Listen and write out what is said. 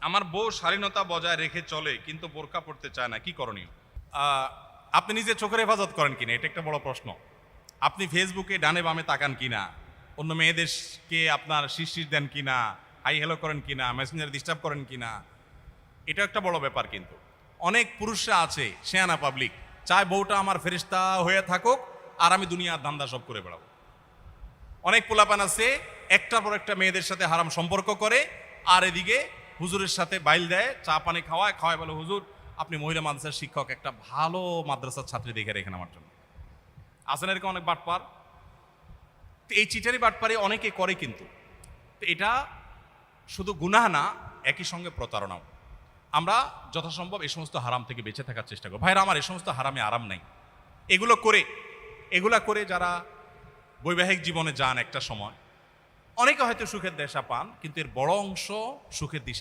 আমার বউ শালীনতা বজায় রেখে চলে কিন্তু বোরকা পড়তে চায় না, কি করণীয়? আপনি নিজে চোখের হেফাজত করেন কিনা, এটা একটা বড় প্রশ্ন। আপনি ফেসবুকে ডানে বামে তাকান কিনা, অন্য মেয়েদেরকে আপনার শিরশির দেন কিনা, হাই হ্যালো করেন কিনা, মেসেঞ্জার ডিস্টার্ব করেন কিনা, এটা একটা বড় ব্যাপার। কিন্তু অনেক পুরুষরা আছে শেয়ানা পাবলিক, চায় বউটা আমার ফেরেশতা হয়ে থাকুক আর আমি দুনিয়ার ধান্দা সব করে বেড়াবো। অনেক পোলাপান আছে একটার পর একটা মেয়েদের সাথে হারাম সম্পর্ক করে, আর এদিকে হুজুরের সাথে বাইল দেয়, চা পানি খাওয়ায় বলে, হুজুর আপনি মহিলা মাদ্রাসার শিক্ষক, একটা ভালো মাদ্রাসার ছাত্রী দেখে রেখেন আমার জন্য। আসেন এরকম অনেক বাটপার। তো এই চিটারি বাটপারি অনেকে করে, কিন্তু তো এটা শুধু গুনাহ না, একই সঙ্গে প্রতারণাও। আমরা যথাসম্ভব এই সমস্ত হারাম থেকে বেঁচে থাকার চেষ্টা করব। ভাইরা আমার, এই সমস্ত হারামে আরাম নাই। এগুলা করে যারা বৈবাহিক জীবনে যান একটা সময়, অনেকে হয়তো সুখের দিশা পান, কিন্তু এর বড় অংশ সুখের দিশা